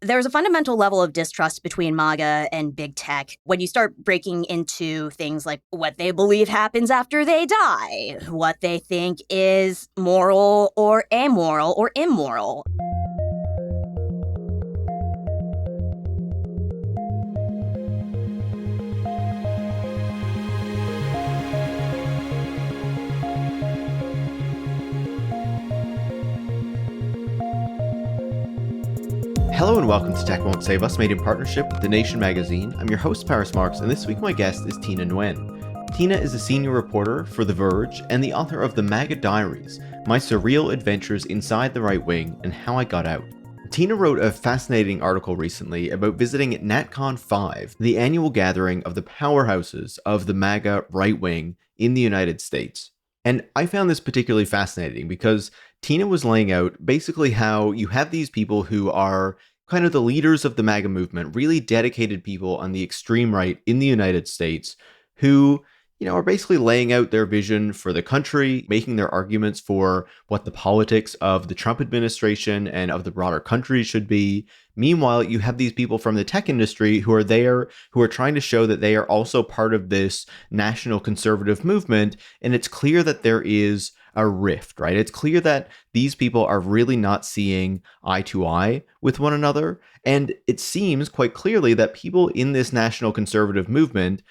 There's a fundamental level of distrust between MAGA and big tech when you start breaking into things like what they believe happens after they die, what they think is moral or amoral or immoral. Hello and welcome to Tech Won't Save Us, made in partnership with The Nation magazine. I'm your host, Marx, and this week my guest is Tina Nguyen. Tina is a senior reporter for The Verge and the author of the MAGA Diaries, My Surreal Adventures Inside the Right Wing and How I Got Out. Tina wrote a fascinating article recently about visiting NatCon 5, the annual gathering of the powerhouses of the MAGA right wing in the United States. And I found this particularly fascinating because Tina was laying out basically how you have these people who are kind of the leaders of the MAGA movement, really dedicated people on the extreme right in the United States who, are basically laying out their vision for the country, making their arguments for what the politics of the Trump administration and of the broader country should be. Meanwhile, you have these people from the tech industry who are there, who are trying to show that they are also part of this national conservative movement. And it's clear that there is a rift, right? It's clear that these people are really not seeing eye to eye with one another. And it seems quite clearly that people in this national conservative movement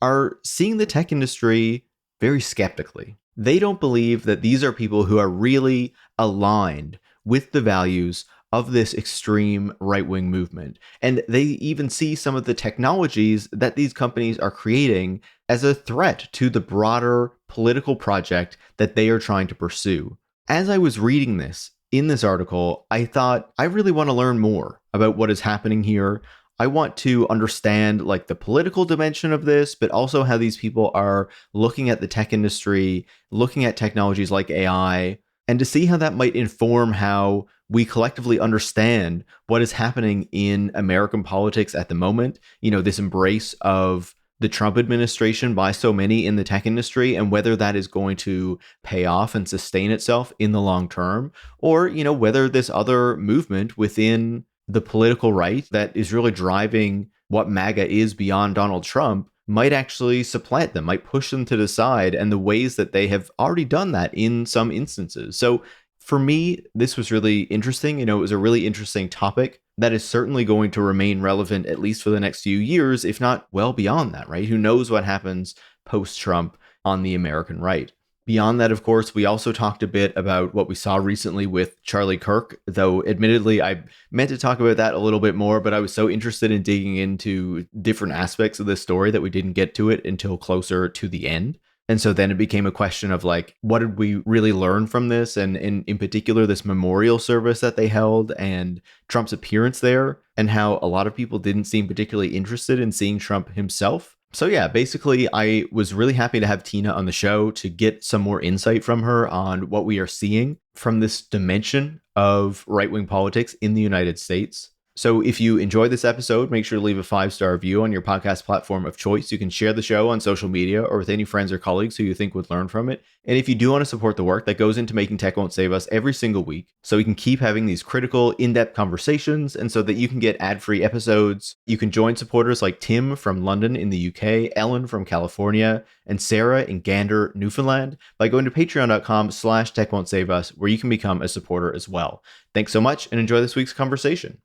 are seeing the tech industry very skeptically. They don't believe that these are people who are really aligned with the values of this extreme right-wing movement. And they even see some of the technologies that these companies are creating as a threat to the broader political project that they are trying to pursue. As I was reading this in this article, I thought, I really want to learn more about what is happening here. I want to understand the political dimension of this, but also how these people are looking at the tech industry, looking at technologies like AI, and to see how that might inform how we collectively understand what is happening in American politics at the moment. This embrace of the Trump administration by so many in the tech industry, and whether that is going to pay off and sustain itself in the long term, or, whether this other movement within the political right that is really driving what MAGA is beyond Donald Trump might actually supplant them, might push them to the side, and the ways that they have already done that in some instances. So for me, this was really interesting. It was a really interesting topic that is certainly going to remain relevant at least for the next few years, if not well beyond that, right? Who knows what happens post-Trump on the American right. Beyond that, of course, we also talked a bit about what we saw recently with Charlie Kirk, though admittedly, I meant to talk about that a little bit more, but I was so interested in digging into different aspects of this story that we didn't get to it until closer to the end. And so then it became a question of what did we really learn from this? And in particular, this memorial service that they held and Trump's appearance there, and how a lot of people didn't seem particularly interested in seeing Trump himself. So yeah, basically, I was really happy to have Tina on the show to get some more insight from her on what we are seeing from this dimension of right-wing politics in the United States. So if you enjoyed this episode, make sure to leave a 5-star review on your podcast platform of choice. You can share the show on social media or with any friends or colleagues who you think would learn from it. And if you do want to support the work that goes into making Tech Won't Save Us every single week, so we can keep having these critical, in-depth conversations, and so that you can get ad-free episodes, you can join supporters like Tim from London in the UK, Ellen from California, and Sarah in Gander, Newfoundland, by going to patreon.com/Tech Won't Save Us, where you can become a supporter as well. Thanks so much and enjoy this week's conversation.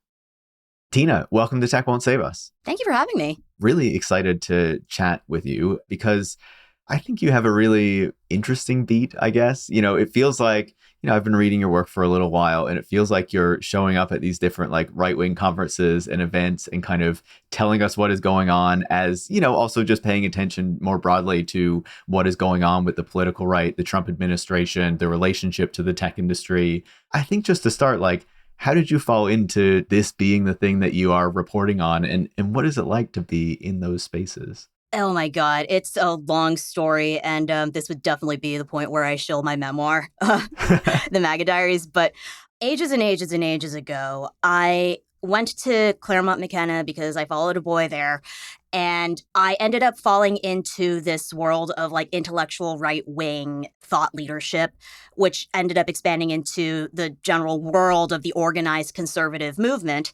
Tina, welcome to Tech Won't Save Us. Thank you for having me. Really excited to chat with you because I think you have a really interesting beat, I guess. It feels like, I've been reading your work for a little while, and it feels like you're showing up at these different right-wing conferences and events and kind of telling us what is going on as, also just paying attention more broadly to what is going on with the political right, the Trump administration, the relationship to the tech industry. I think just to start, how did you fall into this being the thing that you are reporting on? And what is it like to be in those spaces? Oh my God, it's a long story. And this would definitely be the point where I shill my memoir, The MAGA Diaries. But ages and ages and ages ago, I went to Claremont McKenna because I followed a boy there. And I ended up falling into this world of intellectual right-wing thought leadership, which ended up expanding into the general world of the organized conservative movement.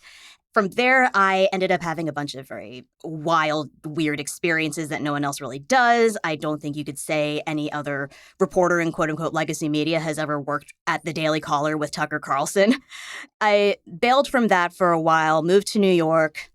From there, I ended up having a bunch of very wild, weird experiences that no one else really does. I don't think you could say any other reporter in quote unquote legacy media has ever worked at the Daily Caller with Tucker Carlson. I bailed from that for a while, moved to New York,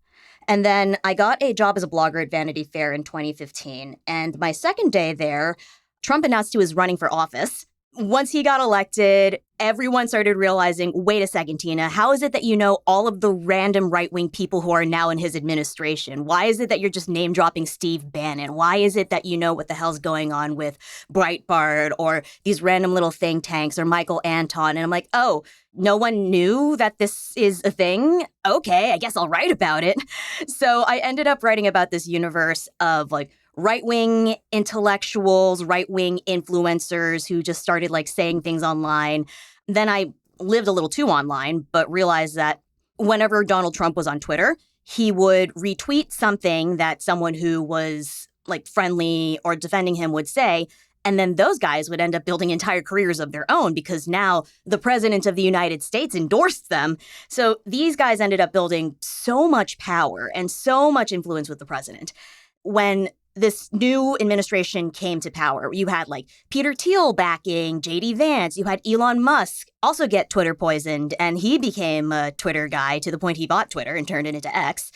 and then I got a job as a blogger at Vanity Fair in 2015. And my second day there, Trump announced he was running for office. Once he got elected, everyone started realizing, wait a second, Tina, how is it that you know all of the random right-wing people who are now in his administration? Why is it that you're just name-dropping Steve Bannon? Why is it that you know what the hell's going on with Breitbart or these random little think tanks or Michael Anton? And I'm like, oh, no one knew that this is a thing? Okay, I guess I'll write about it. So I ended up writing about this universe of like right-wing intellectuals, right-wing influencers who just started like saying things online. Then I lived a little too online, but realized that whenever Donald Trump was on Twitter, he would retweet something that someone who was like friendly or defending him would say. And then those guys would end up building entire careers of their own because now the president of the United States endorsed them. So these guys ended up building so much power and so much influence with the president. When this new administration came to power, you had like Peter Thiel backing J.D. Vance. You had Elon Musk also get Twitter poisoned, and he became a Twitter guy to the point he bought Twitter and turned it into X.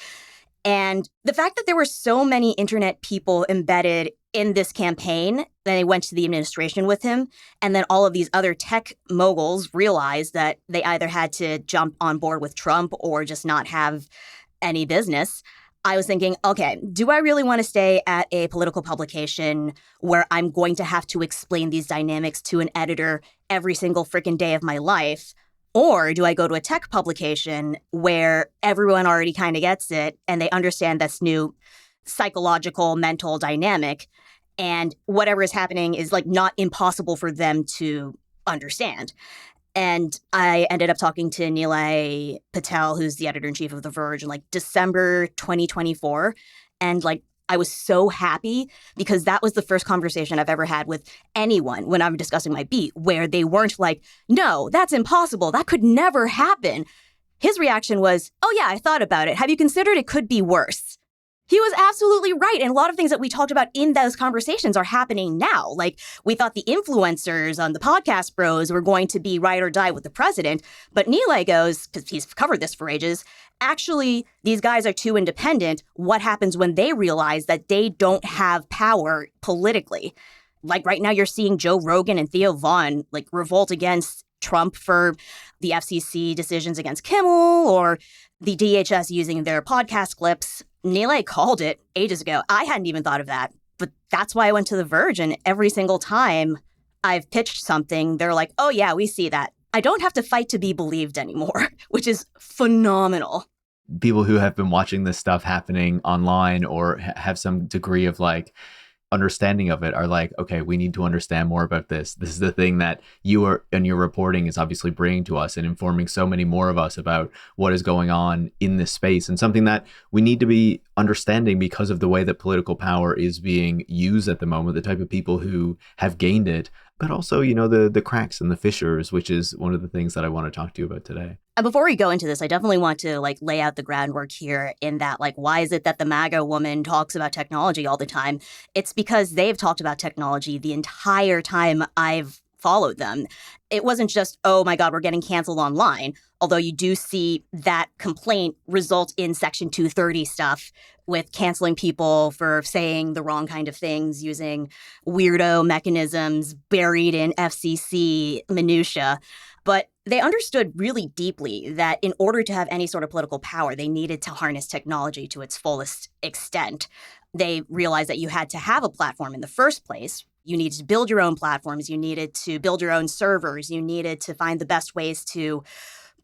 And the fact that there were so many internet people embedded in this campaign, then they went to the administration with him, and then all of these other tech moguls realized that they either had to jump on board with Trump or just not have any business. I was thinking, okay, do I really want to stay at a political publication where I'm going to have to explain these dynamics to an editor every single freaking day of my life? Or do I go to a tech publication where everyone already kind of gets it and they understand this new psychological, mental dynamic, and whatever is happening is like not impossible for them to understand? And I ended up talking to Nilay Patel, who's the editor-in-chief of The Verge, in like December 2024. And like, I was so happy because that was the first conversation I've ever had with anyone when I'm discussing my beat, where they weren't like, no, that's impossible. That could never happen. His reaction was, oh yeah, I thought about it. Have you considered it could be worse? He was absolutely right. And a lot of things that we talked about in those conversations are happening now. Like, we thought the influencers on the podcast bros were going to be ride or die with the president. But Nilay goes, because he's covered this for ages, actually, these guys are too independent. What happens when they realize that they don't have power politically? Like right now, you're seeing Joe Rogan and Theo Vaughn like revolt against Trump for the FCC decisions against Kimmel or the DHS using their podcast clips. Nilay called it ages ago. I hadn't even thought of that, but that's why I went to The Verge. And every single time I've pitched something, they're like, oh yeah, we see that. I don't have to fight to be believed anymore, which is phenomenal. People who have been watching this stuff happening online or have some degree of like understanding of it are like, okay, we need to understand more about this. This is the thing that you are and your reporting is obviously bringing to us and informing so many more of us about what is going on in this space, and something that we need to be understanding because of the way that political power is being used at the moment, the type of people who have gained it, but also, you know, the cracks and the fissures, which is one of the things that I want to talk to you about today. And before we go into this, I definitely want to like lay out the groundwork here in that, like, why is it that the MAGA woman talks about technology all the time? It's because they've talked about technology the entire time I've followed them. It wasn't just, oh my God, we're getting canceled online. Although you do see that complaint result in Section 230 stuff with canceling people for saying the wrong kind of things, using weirdo mechanisms buried in FCC minutia. But they understood really deeply that in order to have any sort of political power, they needed to harness technology to its fullest extent. They realized that you had to have a platform in the first place. You needed to build your own platforms. You needed to build your own servers. You needed to find the best ways to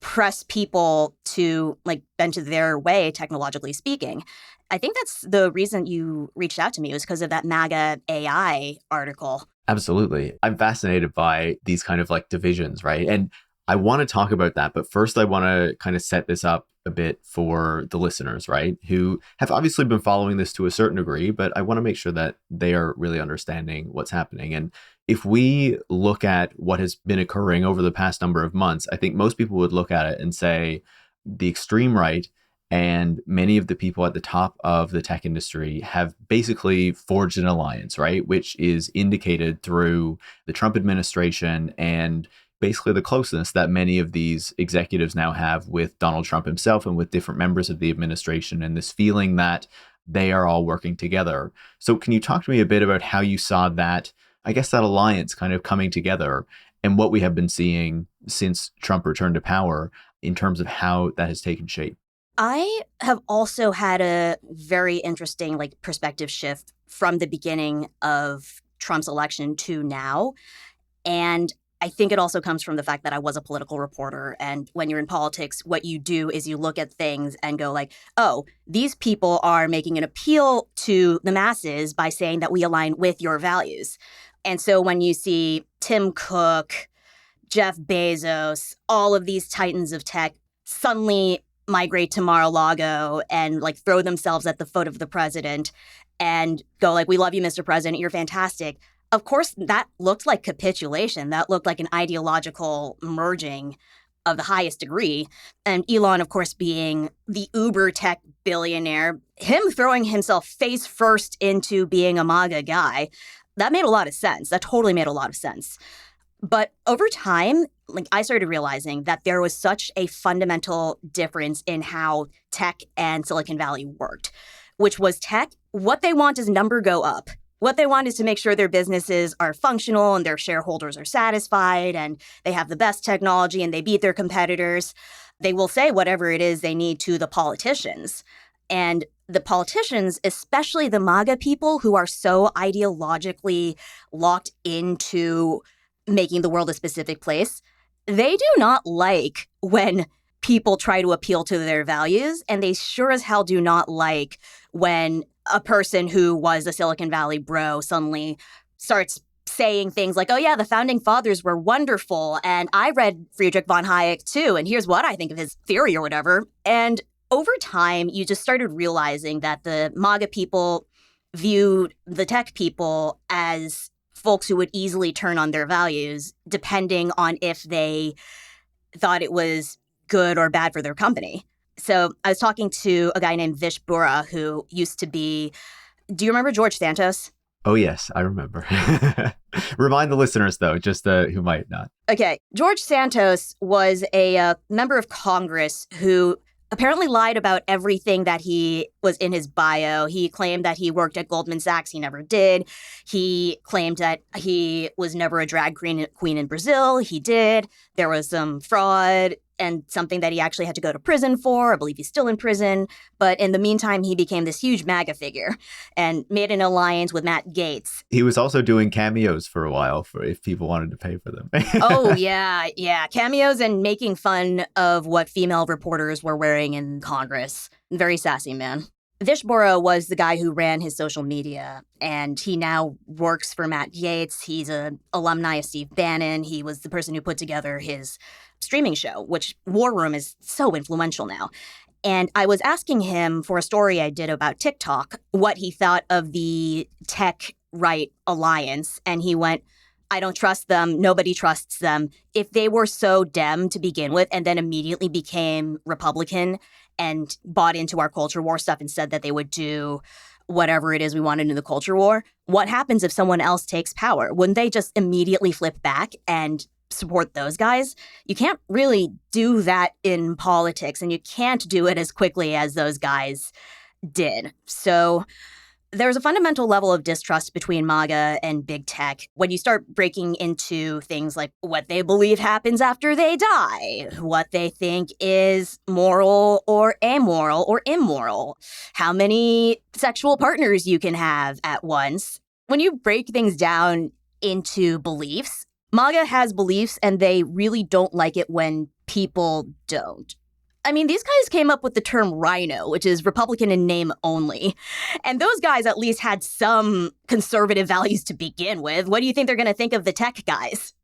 press people to like bend to their way, technologically speaking. I think that's the reason you reached out to me, was because of that MAGA AI article. Absolutely. I'm fascinated by these kind of like divisions, right? And I want to talk about that. But first, I want to kind of set this up a bit for the listeners, right? Who have obviously been following this to a certain degree, but I want to make sure that they are really understanding what's happening. And if we look at what has been occurring over the past number of months, I think most people would look at it and say the extreme right And many of the people at the top of the tech industry have basically forged an alliance, right? Which is indicated through the Trump administration and basically the closeness that many of these executives now have with Donald Trump himself and with different members of the administration, and this feeling that they are all working together. So can you talk to me a bit about how you saw that, I guess, that alliance kind of coming together and what we have been seeing since Trump returned to power in terms of how that has taken shape? I have also had a very interesting perspective shift from the beginning of Trump's election to now. And I think it also comes from the fact that I was a political reporter. And when you're in politics, what you do is you look at things and go oh, these people are making an appeal to the masses by saying that we align with your values. And so when you see Tim Cook, Jeff Bezos, all of these titans of tech suddenly migrate to Mar-a-Lago and throw themselves at the foot of the president and go we love you, Mr. President, you're fantastic. Of course, that looked like capitulation. That looked like an ideological merging of the highest degree. And Elon, of course, being the uber tech billionaire, him throwing himself face first into being a MAGA guy, that made a lot of sense. That totally made a lot of sense. But over time, I started realizing that there was such a fundamental difference in how tech and Silicon Valley worked, which was tech, what they want is number go up. What they want is to make sure their businesses are functional and their shareholders are satisfied and they have the best technology and they beat their competitors. They will say whatever it is they need to the politicians. And the politicians, especially the MAGA people who are so ideologically locked into making the world a specific place, they do not like when people try to appeal to their values, and they sure as hell do not like when a person who was a Silicon Valley bro suddenly starts saying things oh yeah, the founding fathers were wonderful, and I read Friedrich von Hayek too, and here's what I think of his theory or whatever. And over time, you just started realizing that the MAGA people viewed the tech people as folks who would easily turn on their values depending on if they thought it was good or bad for their company. So I was talking to a guy named Vish Bura, who used to be, do you remember George Santos? Oh, yes, I remember. Remind the listeners, though, just who might not. Okay. George Santos was a member of Congress who apparently lied about everything that he was in his bio. He claimed that he worked at Goldman Sachs. He never did. He claimed that he was never a drag queen in Brazil. He did. There was some fraud and something that he actually had to go to prison for. I believe he's still in prison. But in the meantime, he became this huge MAGA figure and made an alliance with Matt Gaetz. He was also doing cameos for a while for if people wanted to pay for them. Oh, yeah. Cameos and making fun of what female reporters were wearing in Congress. Very sassy, man. Vish Bora was the guy who ran his social media, and he now works for Matt Gaetz. He's an alumni of Steve Bannon. He was the person who put together his streaming show, which War Room is so influential now. And I was asking him for a story I did about TikTok, what he thought of the tech-right alliance. And he went, I don't trust them. Nobody trusts them. If they were so Dem to begin with and then immediately became Republican and bought into our culture war stuff and said that they would do whatever it is we wanted in the culture war, what happens if someone else takes power? Wouldn't they just immediately flip back and support those guys? You can't really do that in politics, and you can't do it as quickly as those guys did. So there's a fundamental level of distrust between MAGA and big tech when you start breaking into things like what they believe happens after they die, what they think is moral or amoral or immoral, how many sexual partners you can have at once. When you break things down into beliefs, MAGA has beliefs and they really don't like it when people don't. I mean, these guys came up with the term rhino, which is Republican in name only. And those guys at least had some conservative values to begin with. What do you think they're going to think of the tech guys?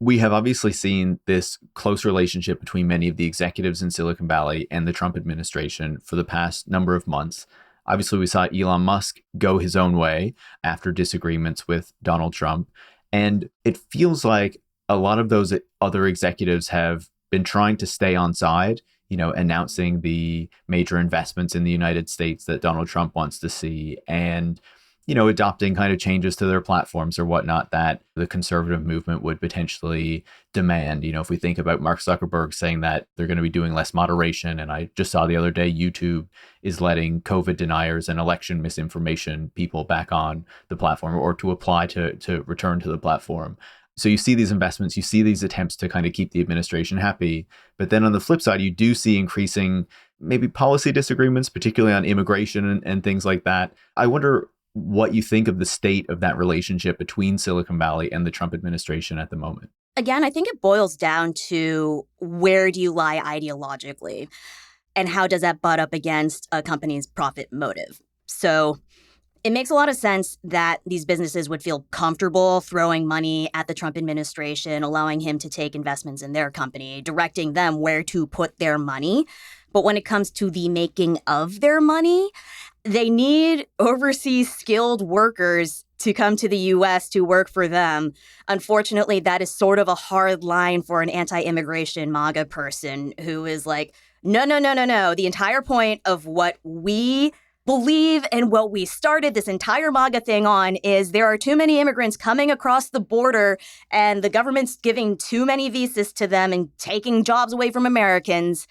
We have obviously seen this close relationship between many of the executives in Silicon Valley and the Trump administration for the past number of months. Obviously, we saw Elon Musk go his own way after disagreements with Donald Trump. And it feels like a lot of those other executives have been trying to stay on side announcing the major investments in the United States that Donald Trump wants to see, and adopting kind of changes to their platforms or whatnot that the conservative movement would potentially demand. If we think about Mark Zuckerberg saying that they're going to be doing less moderation, and I just saw the other day YouTube is letting COVID deniers and election misinformation people back on the platform or to apply to return to the platform. So you see these investments, you see these attempts to kind of keep the administration happy. But then on the flip side, you do see increasing maybe policy disagreements, particularly on immigration and things like that. I wonder what you think of the state of that relationship between Silicon Valley and the Trump administration at the moment. Again, I think it boils down to where do you lie ideologically and how does that butt up against a company's profit motive? So it makes a lot of sense that these businesses would feel comfortable throwing money at the Trump administration, allowing him to take investments in their company, directing them where to put their money. But when it comes to the making of their money, they need overseas skilled workers to come to the U.S. to work for them. Unfortunately, that is sort of a hard line for an anti-immigration MAGA person who is like, no, no, no, no, no. The entire point of what we believe and what we started this entire MAGA thing on is there are too many immigrants coming across the border and the government's giving too many visas to them and taking jobs away from Americans.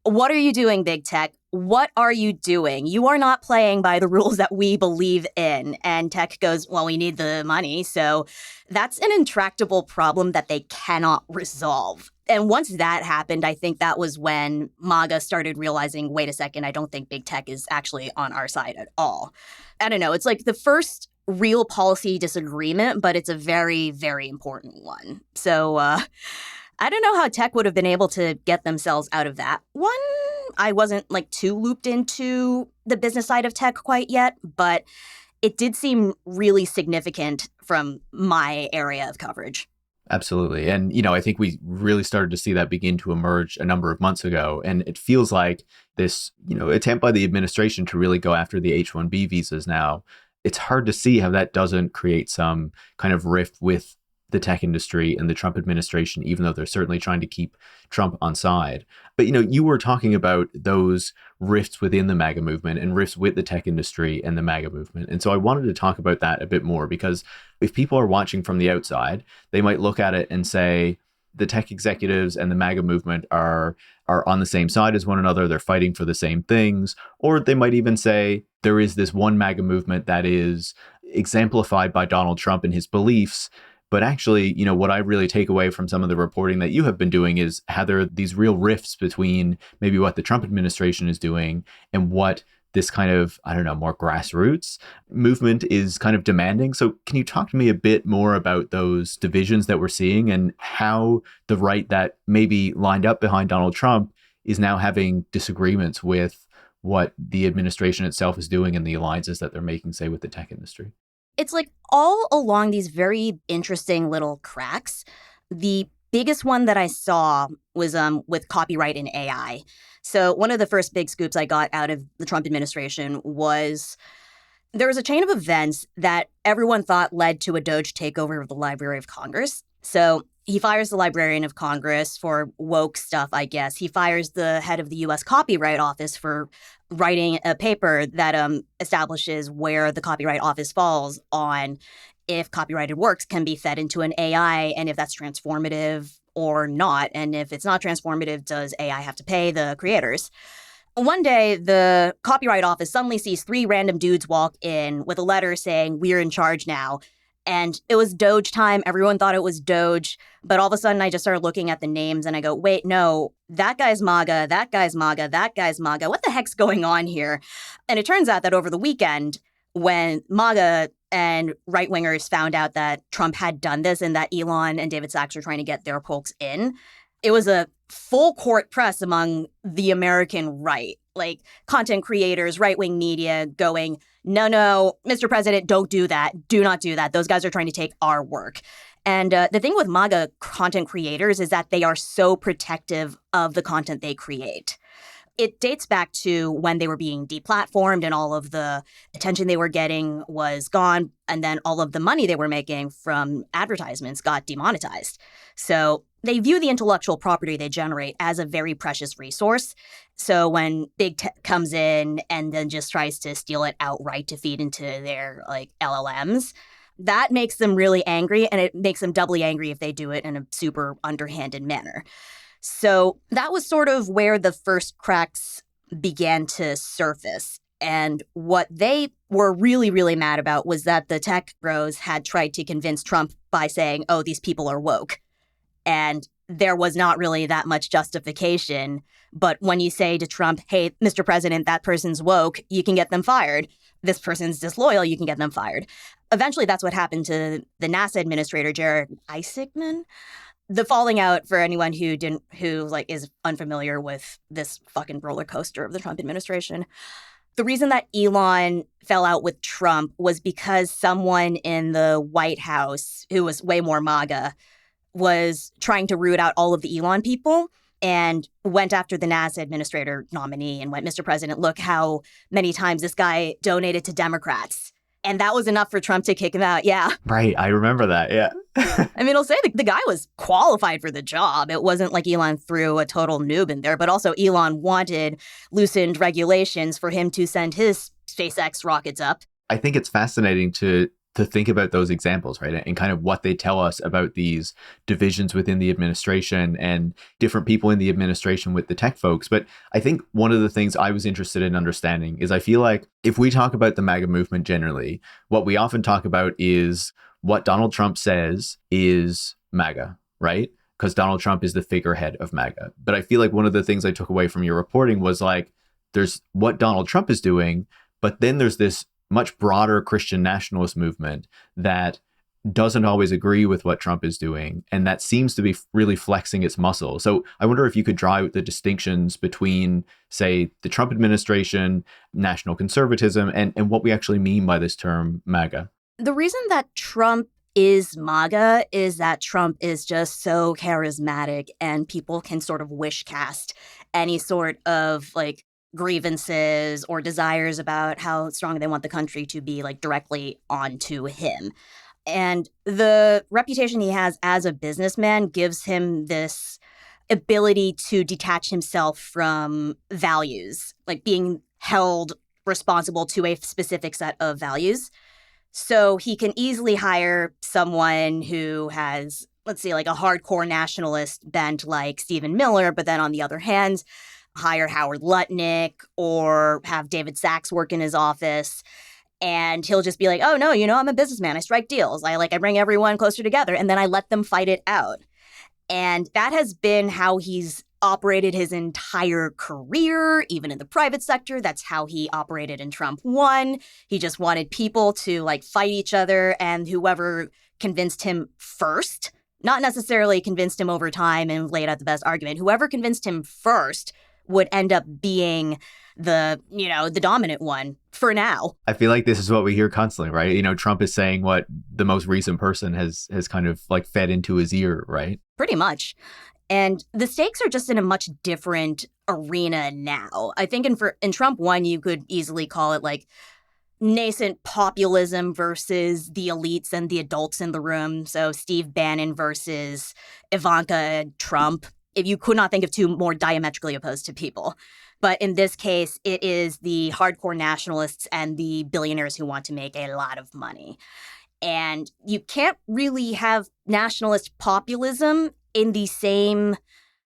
What are you doing, big tech? What are you doing? You are not playing by the rules that we believe in. And tech goes, well, we need the money. So that's an intractable problem that they cannot resolve. And once that happened, I think that was when MAGA started realizing, wait a second, I don't think big tech is actually on our side at all. I don't know. It's like the first real policy disagreement, but it's a very, very important one. So I don't know how tech would have been able to get themselves out of that one. I wasn't too looped into the business side of tech quite yet, but it did seem really significant from my area of coverage. Absolutely. And, I think we really started to see that begin to emerge a number of months ago. And it feels like this, attempt by the administration to really go after the H-1B visas now, it's hard to see how that doesn't create some kind of rift with the tech industry and the Trump administration, even though they're certainly trying to keep Trump on side. But, you were talking about those rifts within the MAGA movement and rifts with the tech industry and the MAGA movement. And so I wanted to talk about that a bit more, because if people are watching from the outside, they might look at it and say the tech executives and the MAGA movement are on the same side as one another. They're fighting for the same things. Or they might even say there is this one MAGA movement that is exemplified by Donald Trump and his beliefs. But actually, what I really take away from some of the reporting that you have been doing is how there are these real rifts between maybe what the Trump administration is doing and what this kind of, more grassroots movement is kind of demanding. So can you talk to me a bit more about those divisions that we're seeing and how the right that maybe lined up behind Donald Trump is now having disagreements with what the administration itself is doing and the alliances that they're making, say, with the tech industry? It's all along these very interesting little cracks. The biggest one that I saw was with copyright and AI. So one of the first big scoops I got out of the Trump administration was there was a chain of events that everyone thought led to a Doge takeover of the Library of Congress. So he fires the Librarian of Congress for woke stuff, I guess. He fires the head of the U.S. Copyright Office for writing a paper that establishes where the Copyright Office falls on if copyrighted works can be fed into an AI and if that's transformative or not. And if it's not transformative, does AI have to pay the creators? One day, the Copyright Office suddenly sees 3 random dudes walk in with a letter saying, "We're in charge now." And it was Doge time. Everyone thought it was Doge. But all of a sudden, I just started looking at the names and I go, wait, no, that guy's MAGA, that guy's MAGA, that guy's MAGA. What the heck's going on here? And it turns out that over the weekend, when MAGA and right-wingers found out that Trump had done this and that Elon and David Sachs were trying to get their folks in, it was a full court press among the American right, content creators, right-wing media going, no, Mr. President, don't do that. Do not do that. Those guys are trying to take our work. And the thing with MAGA content creators is that they are so protective of the content they create. It dates back to when they were being deplatformed and all of the attention they were getting was gone. And then all of the money they were making from advertisements got demonetized. So they view the intellectual property they generate as a very precious resource. So when big tech comes in and then just tries to steal it outright to feed into their like LLMs, that makes them really angry, and it makes them doubly angry if they do it in a super underhanded manner. So that was sort of where the first cracks began to surface. And what they were really, really mad about was that the tech bros had tried to convince Trump by saying, oh, these people are woke. And there was not really that much justification. But when you say to Trump, hey, Mr. President, that person's woke, you can get them fired. This person's disloyal, you can get them fired. Eventually, that's what happened to the NASA administrator, Jared Isaacman. The falling out, for anyone who is unfamiliar with this fucking roller coaster of the Trump administration, the reason that Elon fell out with Trump was because someone in the White House, who was way more MAGA, was trying to root out all of the Elon people and went after the NASA administrator nominee and went, Mr. President, look how many times this guy donated to Democrats. And that was enough for Trump to kick him out. Yeah. Right. I remember that. Yeah. I mean, I'll say the guy was qualified for the job. It wasn't like Elon threw a total noob in there, but also Elon wanted loosened regulations for him to send his SpaceX rockets up. I think it's fascinating to think about those examples, right? And kind of what they tell us about these divisions within the administration and different people in the administration with the tech folks. But I think one of the things I was interested in understanding is I feel like if we talk about the MAGA movement generally, what we often talk about is what Donald Trump says is MAGA, right? Because Donald Trump is the figurehead of MAGA. But I feel like one of the things I took away from your reporting was like, there's what Donald Trump is doing, but then there's this much broader Christian nationalist movement that doesn't always agree with what Trump is doing, and that seems to be really flexing its muscle. So I wonder if you could draw out the distinctions between, say, the Trump administration, national conservatism, and what we actually mean by this term MAGA. The reason that Trump is MAGA is that Trump is just so charismatic and people can sort of wish cast any sort of like grievances or desires about how strong they want the country to be like directly onto him. And the reputation he has as a businessman gives him this ability to detach himself from values, like being held responsible to a specific set of values. So he can easily hire someone who has, let's say, like a hardcore nationalist bent like Stephen Miller, but then on the other hand, hire Howard Lutnick or have David Sachs work in his office. And he'll just be like, oh, no, I'm a businessman. I strike deals. I bring everyone closer together and then I let them fight it out. And that has been how he's operated his entire career, even in the private sector. That's how he operated in Trump 1. He just wanted people to fight each other, and whoever convinced him first, not necessarily convinced him over time and laid out the best argument, whoever convinced him first would end up being the dominant one for now. I feel like this is what we hear constantly, right? Trump is saying what the most recent person has kind of fed into his ear, right? Pretty much. And the stakes are just in a much different arena now. I think in Trump 1, you could easily call it nascent populism versus the elites and the adults in the room. So Steve Bannon versus Ivanka Trump. If you could not think of two more diametrically opposed to people. But in this case, it is the hardcore nationalists and the billionaires who want to make a lot of money. And you can't really have nationalist populism in the same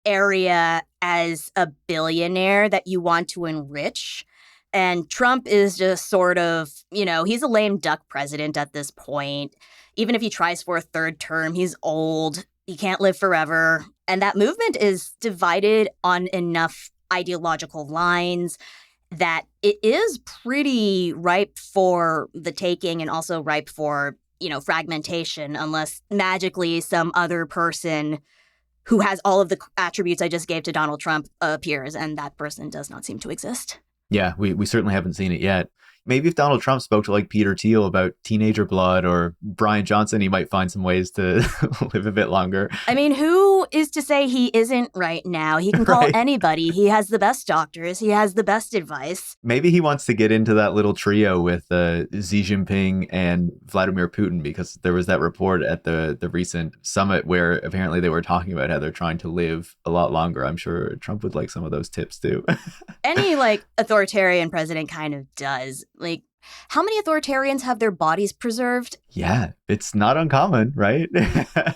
area as a billionaire that you want to enrich. And Trump is just sort of, he's a lame duck president at this point. Even if he tries for a third term, he's old. He can't live forever. And that movement is divided on enough ideological lines that it is pretty ripe for the taking and also ripe for, fragmentation, unless magically some other person who has all of the attributes I just gave to Donald Trump appears, and that person does not seem to exist. Yeah, we certainly haven't seen it yet. Maybe if Donald Trump spoke to Peter Thiel about teenager blood or Brian Johnson, he might find some ways to live a bit longer. I mean, who who is to say he isn't right now? He can call Right. anybody. He has the best doctors. He has the best advice. Maybe he wants to get into that little trio with Xi Jinping and Vladimir Putin, because there was that report at the recent summit where apparently they were talking about how they're trying to live a lot longer. I'm sure Trump would like some of those tips too. Any authoritarian president kind of does. How many authoritarians have their bodies preserved? Yeah, it's not uncommon, right?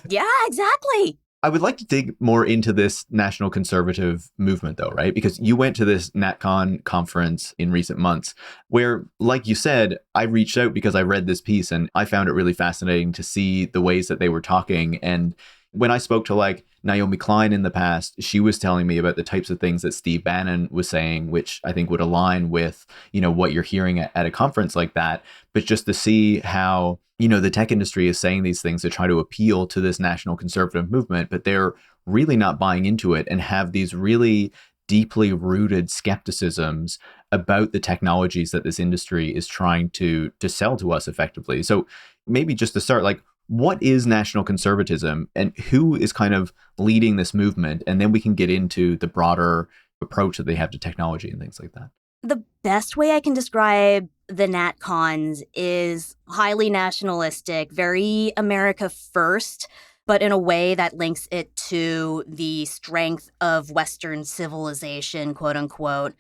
Yeah, exactly. I would like to dig more into this national conservative movement, though, right? Because you went to this NatCon conference in recent months where, like you said, I reached out because I read this piece and I found it really fascinating to see the ways that they were talking. And when I spoke to Naomi Klein in the past, she was telling me about the types of things that Steve Bannon was saying, which I think would align with, what you're hearing at a conference like that. But just to see how, the tech industry is saying these things to try to appeal to this national conservative movement, but they're really not buying into it and have these really deeply rooted skepticisms about the technologies that this industry is trying to sell to us effectively. So maybe just to start, what is national conservatism and who is kind of leading this movement? And then we can get into the broader approach that they have to technology and things like that. The best way I can describe the NatCons is highly nationalistic, very America first, but in a way that links it to the strength of Western civilization, quote unquote.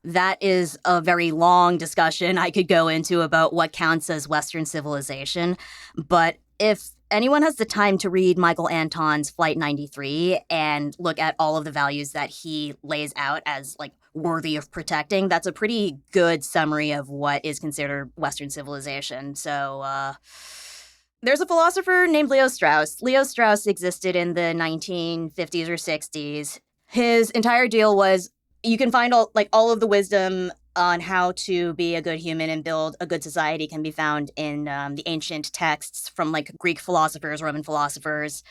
That is a very long discussion I could go into about what counts as Western civilization. But if anyone has the time to read Michael Anton's Flight 93 and look at all of the values that he lays out as worthy of protecting, that's a pretty good summary of what is considered Western civilization. So there's a philosopher named Leo Strauss. Leo Strauss existed in the 1950s or 60s. His entire deal was you can find all of the wisdom on how to be a good human and build a good society can be found in the ancient texts from Greek philosophers, Roman philosophers.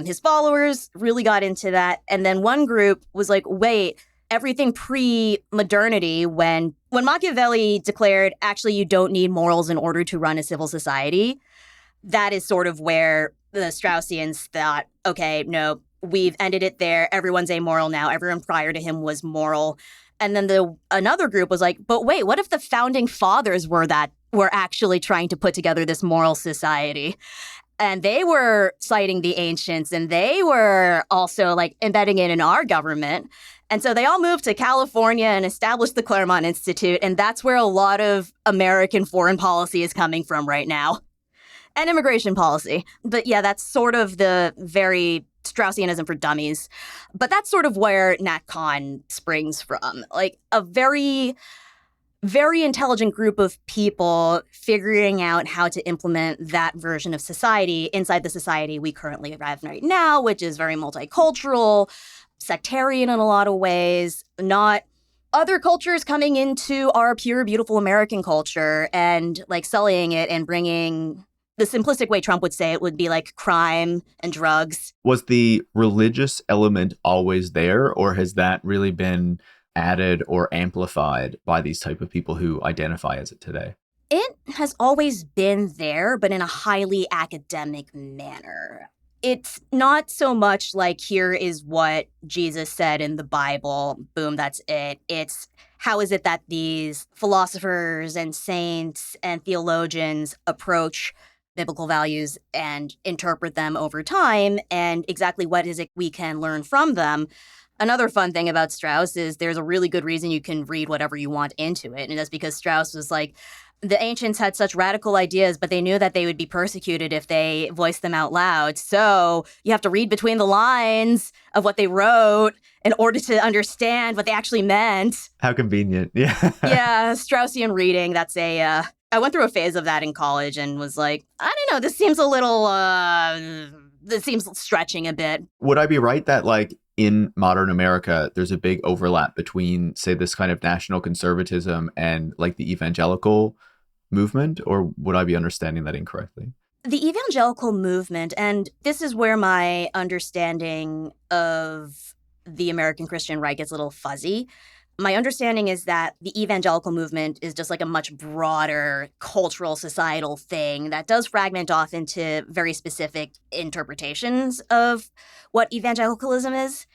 His followers really got into that. And then one group was wait, everything pre-modernity, when Machiavelli declared, actually, you don't need morals in order to run a civil society, that is sort of where the Straussians thought, okay, no, we've ended it there. Everyone's amoral now. Everyone prior to him was moral. And then another group was but wait, what if the founding fathers were actually trying to put together this moral society? And they were citing the ancients, and they were also embedding it in our government. And so they all moved to California and established the Claremont Institute. And that's where a lot of American foreign policy is coming from right now. And immigration policy. But yeah, that's sort of the very Straussianism for dummies. But that's sort of where NatCon springs from. A very, very intelligent group of people figuring out how to implement that version of society inside the society we currently have right now, which is very multicultural, sectarian in a lot of ways, not other cultures coming into our pure, beautiful American culture and sullying it and bringing the simplistic way Trump would say it would be crime and drugs. Was the religious element always there, or has that really been added or amplified by these type of people who identify as it today? It has always been there, but in a highly academic manner. It's not so much here is what Jesus said in the Bible, boom, that's it. It's how is it that these philosophers and saints and theologians approach biblical values and interpret them over time, and exactly what is it we can learn from them. Another fun thing about Strauss is there's a really good reason you can read whatever you want into it, and that's because Strauss was the ancients had such radical ideas, but they knew that they would be persecuted if they voiced them out loud. So you have to read between the lines of what they wrote in order to understand what they actually meant. How convenient. Yeah. Yeah, Straussian reading, that's I went through a phase of that in college and was I don't know, this seems a little, this seems stretching a bit. Would I be right that in modern America, there's a big overlap between, say, this kind of national conservatism and the evangelical movement, or would I be understanding that incorrectly? The evangelical movement, and this is where my understanding of the American Christian right gets a little fuzzy. My understanding is that the evangelical movement is just like a much broader cultural, societal thing that does fragment off into very specific interpretations of what evangelicalism is.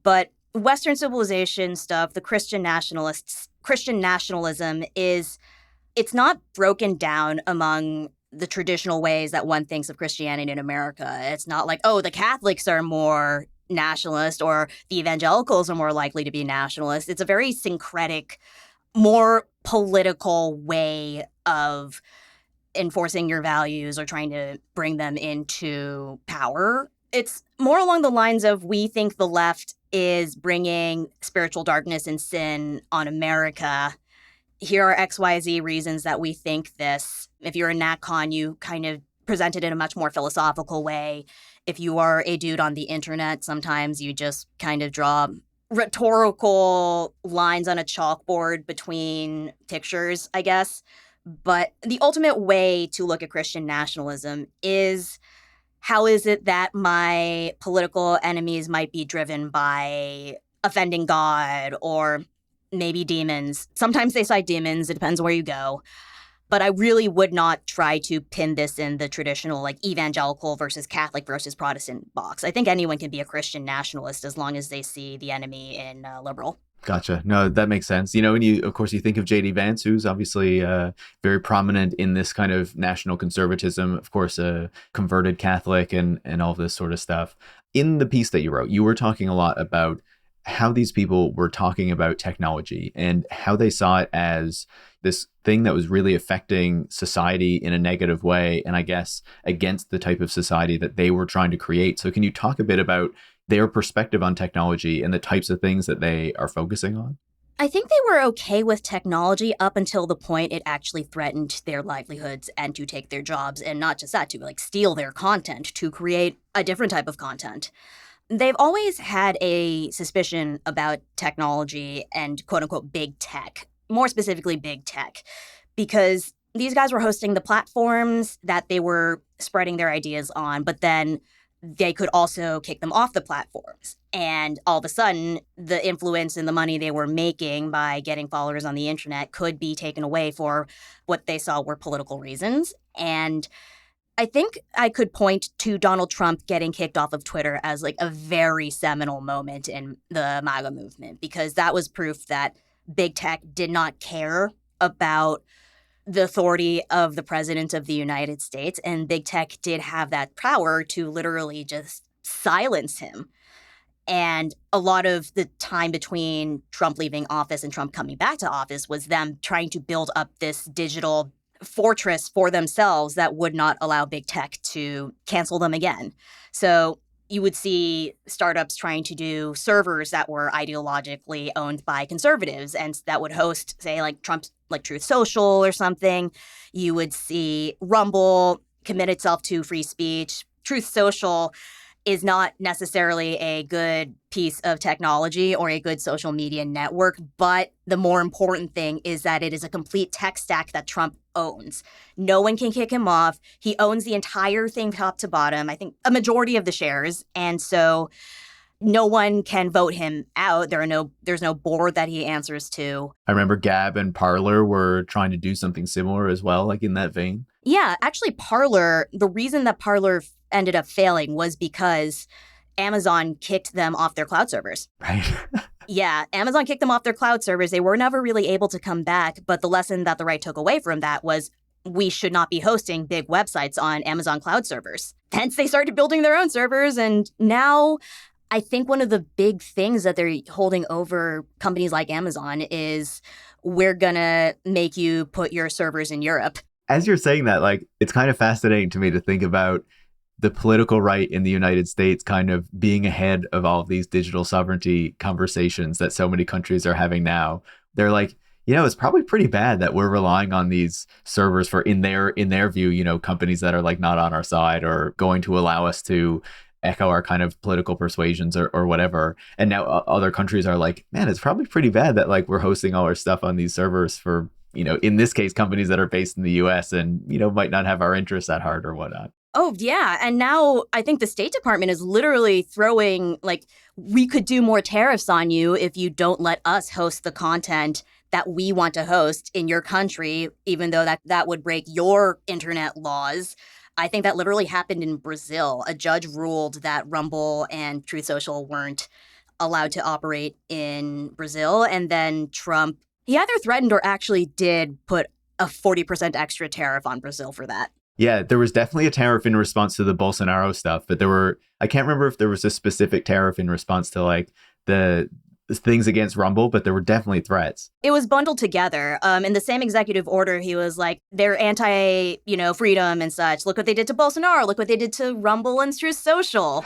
But Western civilization stuff, the Christian nationalism it's not broken down among the traditional ways that one thinks of Christianity in America. It's not like, oh, the Catholics are more nationalist or the evangelicals are more likely to be nationalist. It's a very syncretic, more political way of enforcing your values or trying to bring them into power. It's more along the lines of we think the left is bringing spiritual darkness and sin on America. Here are XYZ reasons that we think this. If you're a NatCon, you kind of present it in a much more philosophical way. If you are a dude on the internet, sometimes you just kind of draw rhetorical lines on a chalkboard between pictures, I guess. But the ultimate way to look at Christian nationalism is how is it that my political enemies might be driven by offending God or maybe demons. Sometimes they cite demons. It depends where you go. But I really would not try to pin this in the traditional, like, evangelical versus Catholic versus Protestant box. I think anyone can be a Christian nationalist as long as they see the enemy in liberal. Gotcha. No, that makes sense. And of course, you think of J.D. Vance, who's obviously very prominent in this kind of national conservatism, of course, a converted Catholic and all this sort of stuff. In the piece that you wrote, you were talking a lot about how these people were talking about technology and how they saw it as this thing that was really affecting society in a negative way, and I guess against the type of society that they were trying to create. So can you talk a bit about their perspective on technology and the types of things that they are focusing on? I think they were okay with technology up until the point it actually threatened their livelihoods and to take their jobs, and not just that, to like steal their content, to create a different type of content. They've always had a suspicion about technology and quote unquote big tech, more specifically big tech, because these guys were hosting the platforms that they were spreading their ideas on, but then they could also kick them off the platforms. And all of a sudden, the influence and the money they were making by getting followers on the internet could be taken away for what they saw were political reasons. And I think I could point to Donald Trump getting kicked off of Twitter as like a very seminal moment in the MAGA movement, because that was proof that big tech did not care about the authority of the president of the United States. And big tech did have that power to literally just silence him. And a lot of the time between Trump leaving office and Trump coming back to office was them trying to build up this digital fortress for themselves that would not allow big tech to cancel them again. So you would see startups trying to do servers that were ideologically owned by conservatives and that would host, say, like Trump's, like Truth Social or something. You would see Rumble commit itself to free speech. Truth Social is not necessarily a good piece of technology or a good social media network, but the more important thing is that it is a complete tech stack that Trump owns. No one can kick him off. He owns the entire thing top to bottom, I think a majority of the shares. And so no one can vote him out. There's no board that he answers to. I remember Gab and Parler were trying to do something similar as well, like in that vein. Yeah, actually Parler, the reason that Parler ended up failing was because Amazon kicked them off their cloud servers. Right. Yeah, Amazon kicked them off their cloud servers. They were never really able to come back. But the lesson that the right took away from that was we should not be hosting big websites on Amazon cloud servers. Hence, they started building their own servers. And now I think one of the big things that they're holding over companies like Amazon is we're going to make you put your servers in Europe. As you're saying that, like, it's kind of fascinating to me to think about the political right in the United States kind of being ahead of all of these digital sovereignty conversations that so many countries are having now. They're like, it's probably pretty bad that we're relying on these servers for, in their view, companies that are like not on our side or going to allow us to echo our kind of political persuasions or whatever. And now other countries are like, man, it's probably pretty bad that like we're hosting all our stuff on these servers for, in this case, companies that are based in the US and, might not have our interests at heart or whatnot. Oh, yeah. And now I think the State Department is literally throwing, like, we could do more tariffs on you if you don't let us host the content that we want to host in your country, even though that would break your internet laws. I think that literally happened in Brazil. A judge ruled that Rumble and Truth Social weren't allowed to operate in Brazil. And then Trump, he either threatened or actually did put a 40% extra tariff on Brazil for that. Yeah, there was definitely a tariff in response to the Bolsonaro stuff, but I can't remember if there was a specific tariff in response to like the things against Rumble, but there were definitely threats. It was bundled together. In the same executive order, he was like, they're anti, freedom and such. Look what they did to Bolsonaro. Look what they did to Rumble and Truth Social.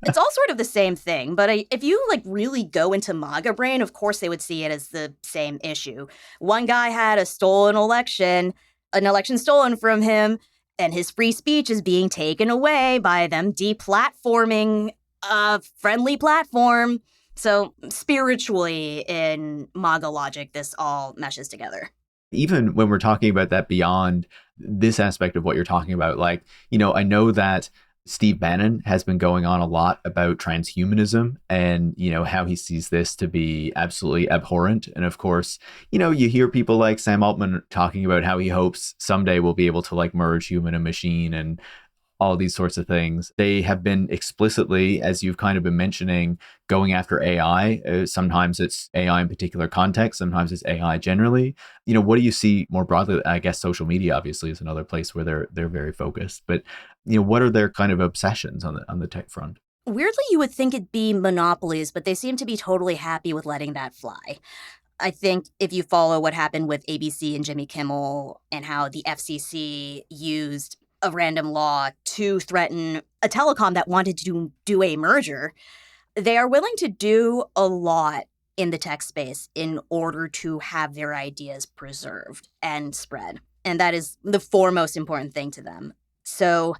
It's all sort of the same thing. But if you really go into MAGA brain, of course they would see it as the same issue. One guy had a stolen election, an election stolen from him, and his free speech is being taken away by them deplatforming a friendly platform. So spiritually, in MAGA logic, this all meshes together. Even when we're talking about that beyond this aspect of what you're talking about, I know that Steve Bannon has been going on a lot about transhumanism and, how he sees this to be absolutely abhorrent. And of course, you hear people like Sam Altman talking about how he hopes someday we'll be able to merge human and machine and all these sorts of things. They have been explicitly, as you've kind of been mentioning, going after AI. Sometimes it's AI in particular context. Sometimes it's AI generally. What do you see more broadly? I guess social media obviously is another place where they're very focused. But what are their kind of obsessions on the tech front? Weirdly, you would think it'd be monopolies, but they seem to be totally happy with letting that fly. I think if you follow what happened with ABC and Jimmy Kimmel and how the FCC used a random law to threaten a telecom that wanted to do a merger, they are willing to do a lot in the tech space in order to have their ideas preserved and spread. And that is the foremost important thing to them. So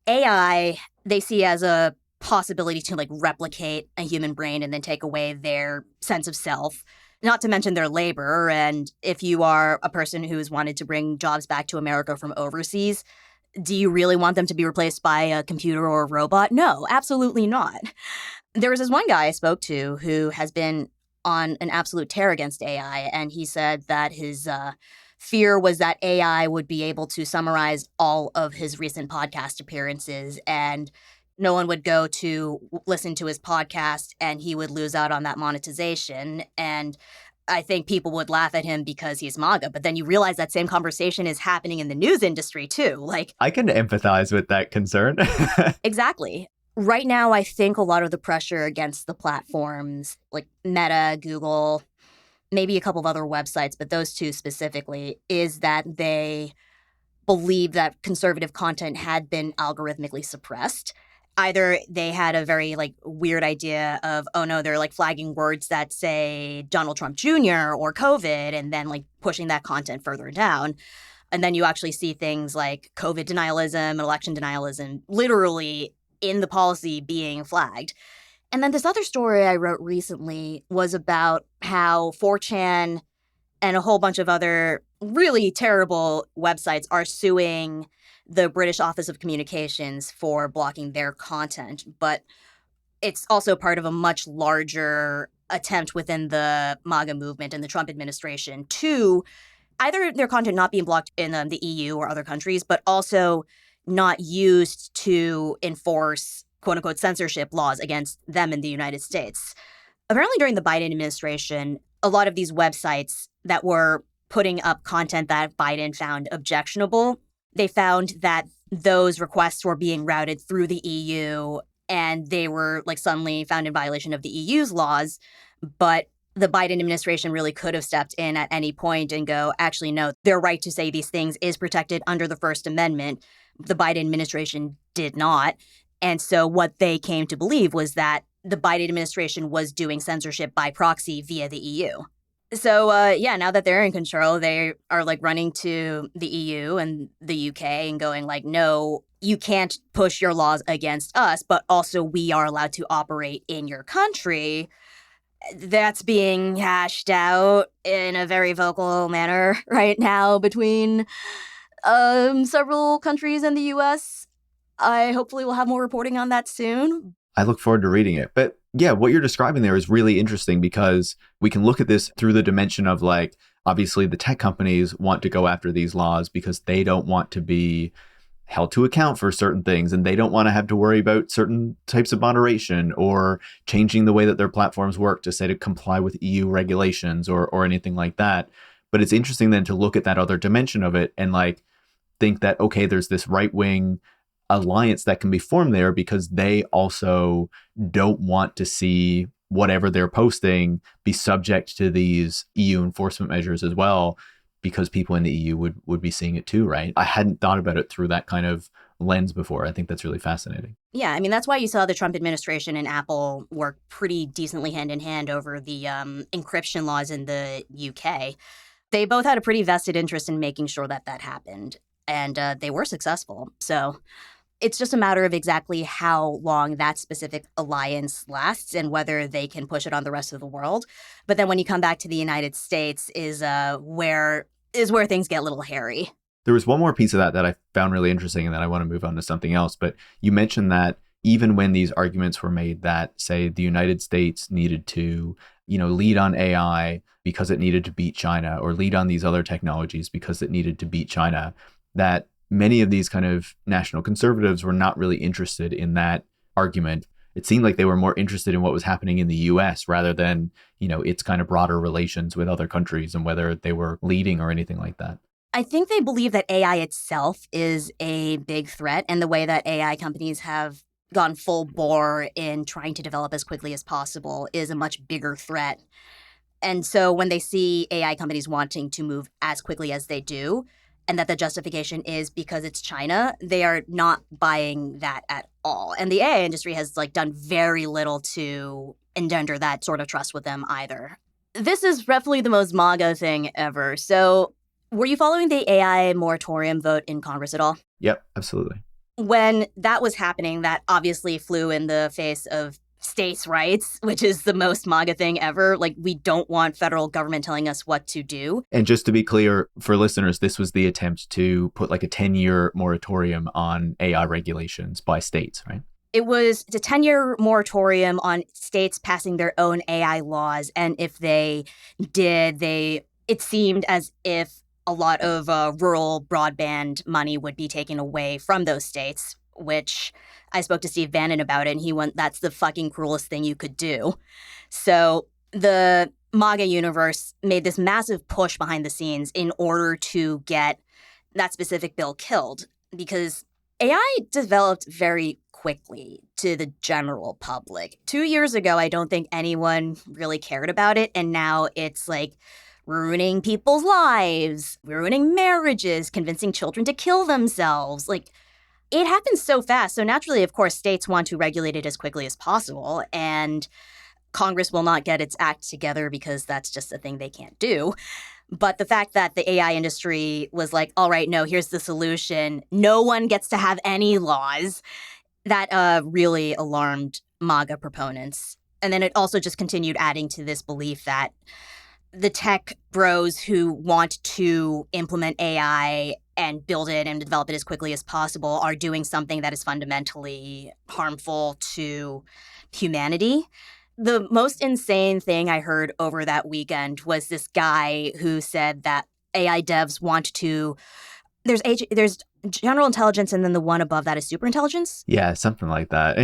AI, they see as a possibility to replicate a human brain and then take away their sense of self, not to mention their labor. And if you are a person who's wanted to bring jobs back to America from overseas, do you really want them to be replaced by a computer or a robot? No, absolutely not. There was this one guy I spoke to who has been on an absolute tear against AI, and he said that his fear was that AI would be able to summarize all of his recent podcast appearances, and no one would go to listen to his podcast, and he would lose out on that monetization. And I think people would laugh at him because he's MAGA, but then you realize that same conversation is happening in the news industry too. I can empathize with that concern. Exactly. Right now, I think a lot of the pressure against the platforms like Meta, Google, maybe a couple of other websites, but those two specifically, is that they believe that conservative content had been algorithmically suppressed. Either they had a very weird idea of, oh no, they're flagging words that say Donald Trump Jr. or COVID and then pushing that content further down. And then you actually see things like COVID denialism and election denialism literally in the policy being flagged. And then this other story I wrote recently was about how 4chan and a whole bunch of other really terrible websites are suing the British Office of Communications for blocking their content. But it's also part of a much larger attempt within the MAGA movement and the Trump administration to either their content not being blocked in the EU or other countries, but also not used to enforce quote-unquote censorship laws against them in the United States. Apparently during the Biden administration, a lot of these websites that were putting up content that Biden found objectionable, they found that those requests were being routed through the EU and they were suddenly found in violation of the EU's laws. But the Biden administration really could have stepped in at any point and go, actually, no, their right to say these things is protected under the First Amendment. The Biden administration did not. And so what they came to believe was that the Biden administration was doing censorship by proxy via the EU. So, now that they're in control, they are running to the EU and the UK and going no, you can't push your laws against us, but also we are allowed to operate in your country. That's being hashed out in a very vocal manner right now between several countries in the US. I hopefully will have more reporting on that soon. I look forward to reading it. But yeah, what you're describing there is really interesting because we can look at this through the dimension of like, obviously the tech companies want to go after these laws because they don't want to be held to account for certain things, and they don't want to have to worry about certain types of moderation or changing the way that their platforms work to say to comply with EU regulations or anything like that. But it's interesting then to look at that other dimension of it and like think that, okay, there's this right wing alliance that can be formed there because they also don't want to see whatever they're posting be subject to these EU enforcement measures as well, because people in the EU would be seeing it too, right? I hadn't thought about it through that kind of lens before. I think that's really fascinating. Yeah, I mean, that's why you saw the Trump administration and Apple work pretty decently hand in hand over the encryption laws in the UK. They both had a pretty vested interest in making sure that that happened, and they were successful. So it's just a matter of exactly how long that specific alliance lasts and whether they can push it on the rest of the world. But then when you come back to the United States is where things get a little hairy. There was one more piece of that I found really interesting, and then I want to move on to something else. But you mentioned that even when these arguments were made that, say, the United States needed to, lead on AI because it needed to beat China, or lead on these other technologies because it needed to beat China, that many of these kind of national conservatives were not really interested in that argument. It seemed like they were more interested in what was happening in the US rather than, its kind of broader relations with other countries and whether they were leading or anything like that. I think they believe that AI itself is a big threat, and the way that AI companies have gone full bore in trying to develop as quickly as possible is a much bigger threat. And so when they see AI companies wanting to move as quickly as they do, and that the justification is because it's China, they are not buying that at all. And the AI industry has done very little to engender that sort of trust with them either. This is roughly the most MAGA thing ever. So were you following the AI moratorium vote in Congress at all? Yep, absolutely. When that was happening, that obviously flew in the face of states' rights, which is the most MAGA thing ever. We don't want federal government telling us what to do. And just to be clear for listeners, this was the attempt to put a 10-year moratorium on AI regulations by states, right? It's a 10-year moratorium on states passing their own AI laws. And if they did, it seemed as if a lot of rural broadband money would be taken away from those states, which I spoke to Steve Bannon about it, and he went, that's the fucking cruelest thing you could do. So the MAGA universe made this massive push behind the scenes in order to get that specific bill killed, because AI developed very quickly to the general public. 2 years ago, I don't think anyone really cared about it, and now it's ruining people's lives, ruining marriages, convincing children to kill themselves. It happens so fast. So naturally, of course, states want to regulate it as quickly as possible. And Congress will not get its act together because that's just a thing they can't do. But the fact that the AI industry was all right, no, here's the solution. No one gets to have any laws. That really alarmed MAGA proponents. And then it also just continued adding to this belief that the tech bros who want to implement AI and build it and develop it as quickly as possible are doing something that is fundamentally harmful to humanity. The most insane thing I heard over that weekend was this guy who said that AI devs want to... There's general intelligence, and then the one above that is superintelligence? Yeah, something like that.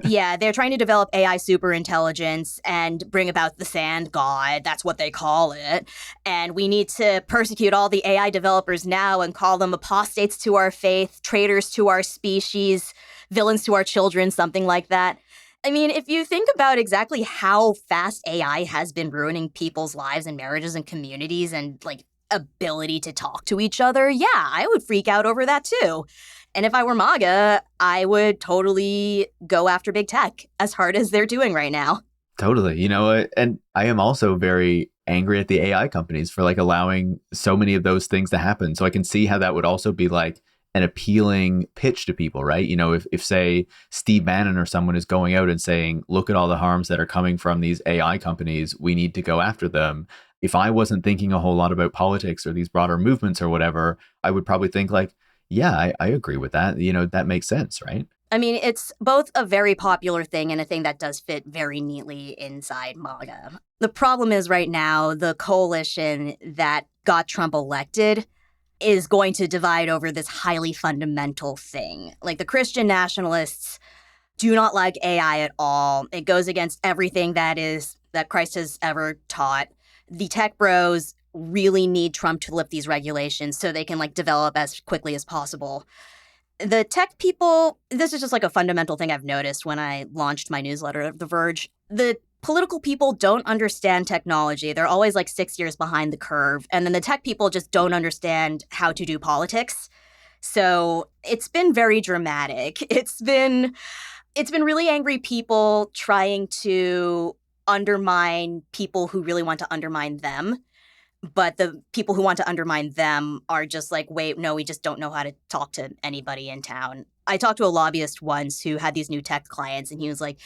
Yeah, they're trying to develop AI superintelligence and bring about the sand god. That's what they call it. And we need to persecute all the AI developers now and call them apostates to our faith, traitors to our species, villains to our children, something like that. I mean, if you think about exactly how fast AI has been ruining people's lives and marriages and communities and ability to talk to each other, yeah, I would freak out over that too. And if I were MAGA, I would totally go after big tech as hard as they're doing right now. Totally. And I am also very angry at the AI companies for allowing so many of those things to happen. So I can see how that would also be an appealing pitch to people, right? If say Steve Bannon or someone is going out and saying, look at all the harms that are coming from these AI companies, we need to go after them. If I wasn't thinking a whole lot about politics or these broader movements or whatever, I would probably think Yeah, I agree with that. That makes sense, right? I mean, it's both a very popular thing and a thing that does fit very neatly inside MAGA. The problem is right now, the coalition that got Trump elected is going to divide over this highly fundamental thing. Like the Christian nationalists do not like AI at all. It goes against everything that Christ has ever taught. The tech bros really need Trump to lift these regulations so they can develop as quickly as possible. The tech people, this is just a fundamental thing I've noticed when I launched my newsletter, The Verge. The political people don't understand technology. They're always 6 years behind the curve. And then the tech people just don't understand how to do politics. So it's been very dramatic. It's been really angry people trying to undermine people who really want to undermine them. But the people who want to undermine them are just wait, no, we just don't know how to talk to anybody in town. I talked to a lobbyist once who had these new tech clients, and he was like,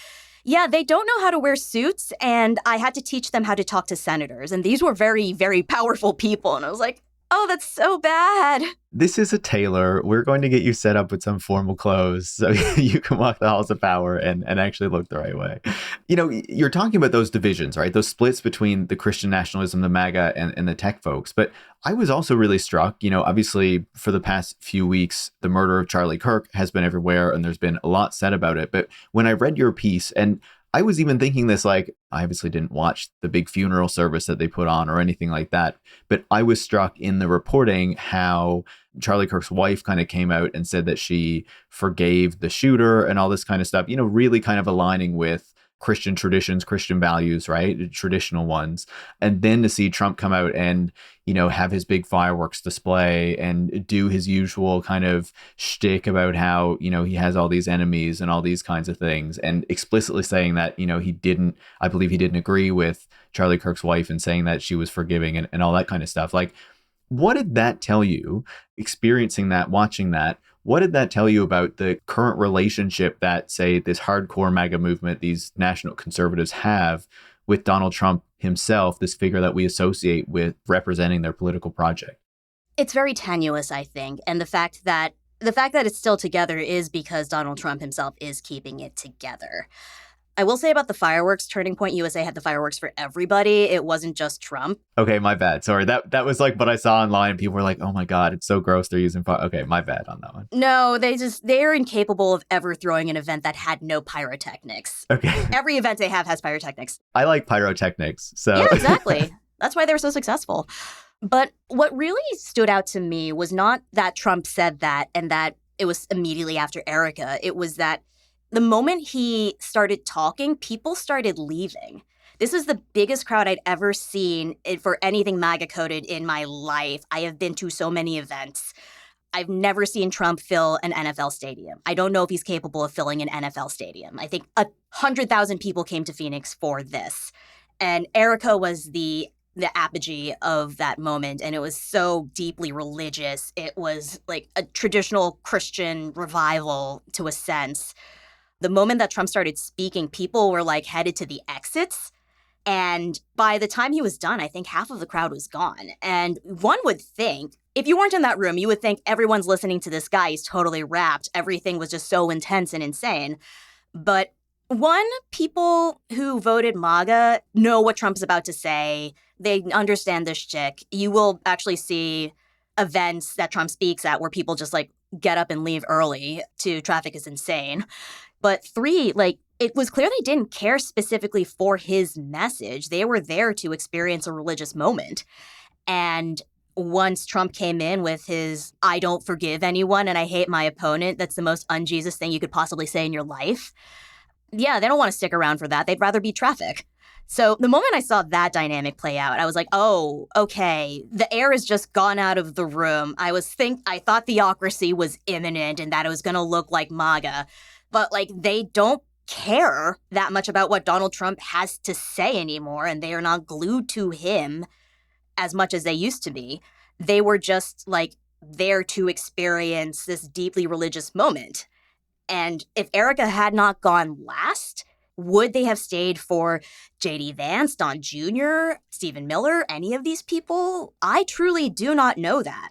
yeah, they don't know how to wear suits, and I had to teach them how to talk to senators. And these were very, very powerful people. And I was like, oh, that's so bad. This is a tailor. We're going to get you set up with some formal clothes so you can walk the halls of power and actually look the right way. You're talking about those divisions, right? Those splits between the Christian nationalism, the MAGA, and the tech folks. But I was also really struck, obviously for the past few weeks, the murder of Charlie Kirk has been everywhere and there's been a lot said about it. But when I read your piece, and I was even thinking this, I obviously didn't watch the big funeral service that they put on or anything like that, but I was struck in the reporting how Charlie Kirk's wife kind of came out and said that she forgave the shooter and all this kind of stuff, really kind of aligning with Christian traditions, Christian values, right? Traditional ones. And then to see Trump come out and, have his big fireworks display and do his usual kind of shtick about how, he has all these enemies and all these kinds of things, and explicitly saying that, I believe he didn't agree with Charlie Kirk's wife and saying that she was forgiving and all that kind of stuff. What did that tell you, experiencing that, watching that? What did that tell you about the current relationship that, say, this hardcore MAGA movement, these national conservatives have with Donald Trump himself, this figure that we associate with representing their political project? It's very tenuous, I think. And the fact that it's still together is because Donald Trump himself is keeping it together. I will say about the fireworks, Turning Point USA had the fireworks for everybody. It wasn't just Trump. Okay, my bad. Sorry. That was what I saw online. People were like, oh my God, it's so gross they're using fire. Okay, my bad on that one. No, they're incapable of ever throwing an event that had no pyrotechnics. Okay. Every event they have has pyrotechnics. I like pyrotechnics. So yeah, exactly. That's why they're so successful. But what really stood out to me was not that Trump said that and that it was immediately after Erica. It was that the moment he started talking, people started leaving. This is the biggest crowd I'd ever seen for anything MAGA coded in my life. I have been to so many events. I've never seen Trump fill an NFL stadium. I don't know if he's capable of filling an NFL stadium. I think 100,000 people came to Phoenix for this. And Erica was the apogee of that moment, and it was so deeply religious. It was like a traditional Christian revival to a sense. The moment that Trump started speaking, people were headed to the exits. And by the time he was done, I think half of the crowd was gone. And one would think, if you weren't in that room, you would think everyone's listening to this guy. He's totally wrapped. Everything was just so intense and insane. But one, people who voted MAGA know what Trump's about to say. They understand this shtick. You will actually see events that Trump speaks at where people just get up and leave early to traffic is insane. But three, it was clear they didn't care specifically for his message. They were there to experience a religious moment. And once Trump came in with his, I don't forgive anyone and I hate my opponent, that's the most un-Jesus thing you could possibly say in your life. Yeah, they don't want to stick around for that. They'd rather beat traffic. So the moment I saw that dynamic play out, I was like, oh, okay, the air has just gone out of the room. I thought theocracy was imminent and that it was going to look like MAGA. But they don't care that much about what Donald Trump has to say anymore, and they are not glued to him as much as they used to be. They were just there to experience this deeply religious moment. And if Erica had not gone last, would they have stayed for J.D. Vance, Don Jr., Stephen Miller, any of these people? I truly do not know that.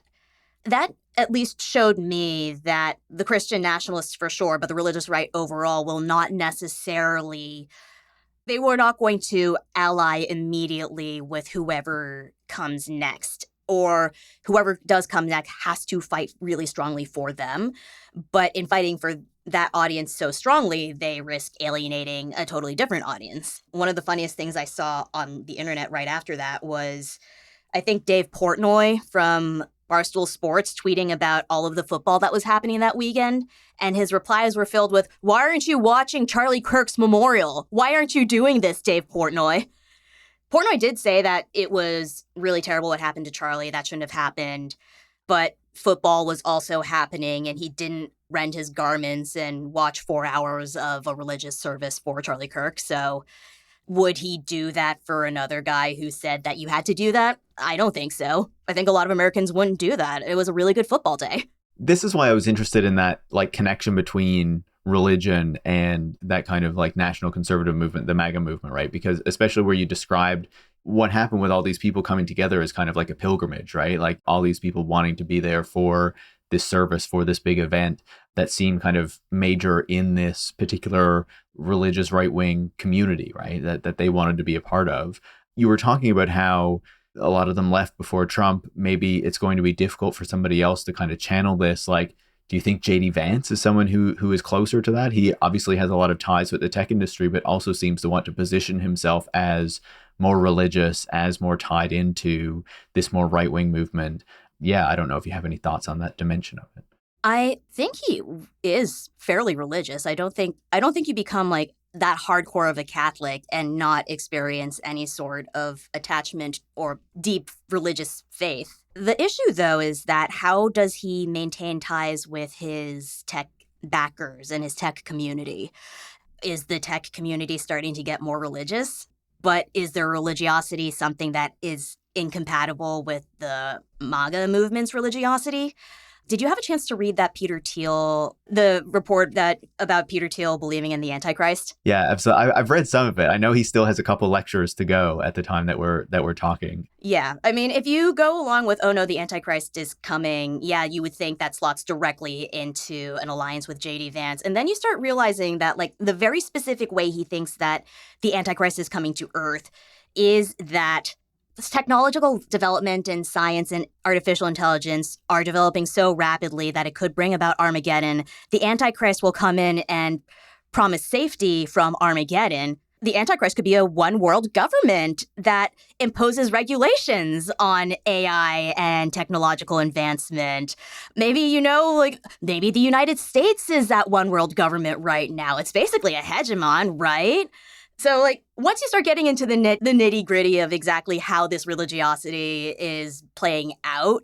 That at least showed me that the Christian nationalists for sure, but the religious right overall will not necessarily, they were not going to ally immediately with whoever comes next, or whoever does come next has to fight really strongly for them. But in fighting for that audience so strongly, they risk alienating a totally different audience. One of the funniest things I saw on the internet right after that was, I think, Dave Portnoy from Barstool Sports tweeting about all of the football that was happening that weekend. And his replies were filled with, "Why aren't you watching Charlie Kirk's memorial? Why aren't you doing this, Dave Portnoy?" Portnoy did say that it was really terrible what happened to Charlie. That shouldn't have happened. But football was also happening, and he didn't rend his garments and watch 4 hours of a religious service for Charlie Kirk. So would he do that for another guy who said that you had to do that? I don't think so. I think a lot of Americans wouldn't do that. It was a really good football day. This is why I was interested in that like connection between religion and that kind of like national conservative movement, the MAGA movement, right? Because especially where you described what happened with all these people coming together as kind of like a pilgrimage, right? Like all these people wanting to be there for this service, for this big event that seemed kind of major in this particular religious right-wing community, right? That they wanted to be a part of. You were talking about how a lot of them left before Trump. Maybe it's going to be difficult for somebody else to kind of channel this. Like, do you think JD Vance is someone who is closer to that? He obviously has a lot of ties with the tech industry, but also seems to want to position himself as more religious, as more tied into this more right-wing movement. Yeah, I don't know if you have any thoughts on that dimension of it. I think he is fairly religious. I don't think you become like that hardcore of a Catholic and not experience any sort of attachment or deep religious faith. The issue, though, is that how does he maintain ties with his tech backers and his tech community? Is the tech community starting to get more religious? But is their religiosity something that is incompatible with the MAGA movement's religiosity? Did you have a chance to read that the report about Peter Thiel believing in the Antichrist? Yeah, absolutely. I've read some of it. I know he still has a couple lectures to go at the time that we're talking. Yeah. I mean, if you go along with, oh no, the Antichrist is coming, yeah, you would think that slots directly into an alliance with JD Vance. And then you start realizing that like the very specific way he thinks that the Antichrist is coming to Earth is that technological development in science and artificial intelligence are developing so rapidly that it could bring about Armageddon. The Antichrist will come in and promise safety from Armageddon. The Antichrist could be a one world government that imposes regulations on AI and technological advancement. Maybe, maybe the United States is that one world government right now. It's basically a hegemon, right? So, once you start getting into the nitty-gritty of exactly how this religiosity is playing out,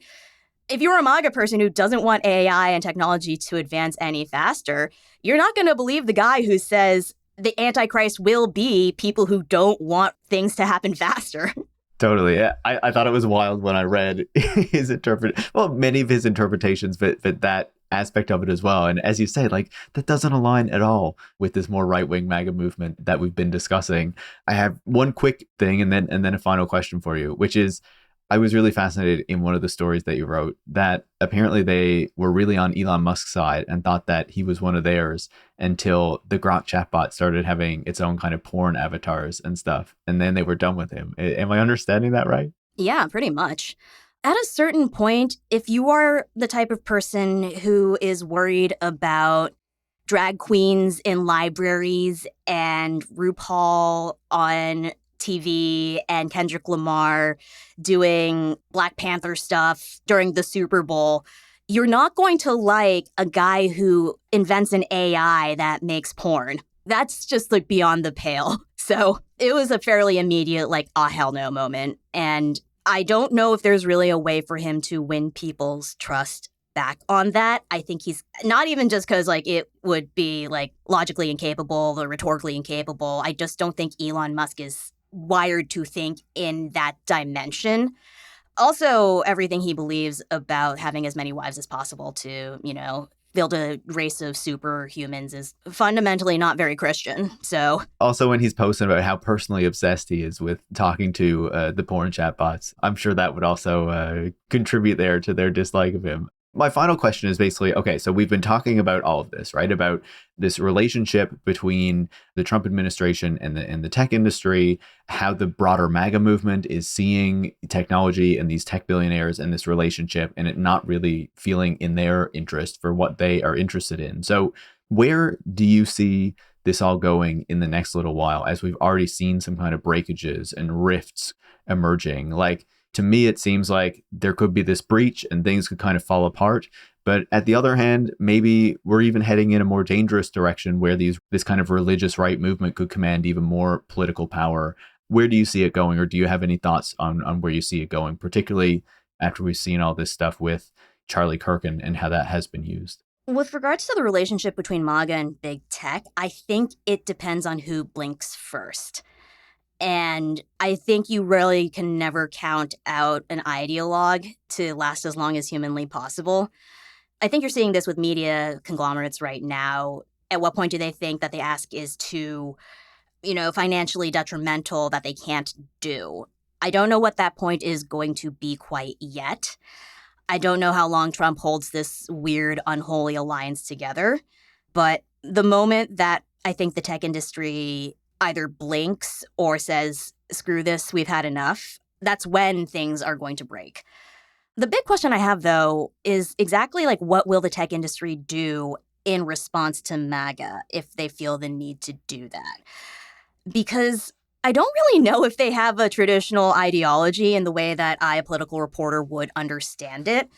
if you're a MAGA person who doesn't want AI and technology to advance any faster, you're not going to believe the guy who says the Antichrist will be people who don't want things to happen faster. Totally. Yeah. I thought it was wild when I read many of his interpretations, but that aspect of it as well. And as you say, that doesn't align at all with this more right-wing MAGA movement that we've been discussing. I have one quick thing and then a final question for you, which is I was really fascinated in one of the stories that you wrote that apparently they were really on Elon Musk's side and thought that he was one of theirs until the Grok chatbot started having its own kind of porn avatars and stuff. And then they were done with him. Am I understanding that right? Yeah, pretty much. At a certain point, if you are the type of person who is worried about drag queens in libraries and RuPaul on TV and Kendrick Lamar doing Black Panther stuff during the Super Bowl, you're not going to like a guy who invents an AI that makes porn. That's just beyond the pale. So it was a fairly immediate ah, hell no moment. And I don't know if there's really a way for him to win people's trust back on that. I think he's not even just because it would be logically incapable or rhetorically incapable. I just don't think Elon Musk is wired to think in that dimension. Also, everything he believes about having as many wives as possible to, build a race of superhumans is fundamentally not very Christian. So also when he's posting about how personally obsessed he is with talking to the porn chatbots, I'm sure that would also contribute there to their dislike of him. My final question is basically, okay, so we've been talking about all of this, right? About this relationship between the Trump administration and the tech industry, how the broader MAGA movement is seeing technology and these tech billionaires and this relationship, and it not really feeling in their interest for what they are interested in. So where do you see this all going in the next little while, as we've already seen some kind of breakages and rifts emerging? Like, to me, it seems like there could be this breach and things could kind of fall apart. But at the other hand, maybe we're even heading in a more dangerous direction where this kind of religious right movement could command even more political power. Where do you see it going? Or do you have any thoughts on where you see it going, particularly after we've seen all this stuff with Charlie Kirk and how that has been used? With regards to the relationship between MAGA and big tech, I think it depends on who blinks first. And I think you really can never count out an ideologue to last as long as humanly possible. I think you're seeing this with media conglomerates right now. At what point do they think that the ask is too, financially detrimental that they can't do? I don't know what that point is going to be quite yet. I don't know how long Trump holds this weird, unholy alliance together. But the moment that I think the tech industry either blinks or says, screw this, we've had enough, that's when things are going to break. The big question I have, though, is exactly what will the tech industry do in response to MAGA if they feel the need to do that? Because I don't really know if they have a traditional ideology in the way that I, a political reporter, would understand it.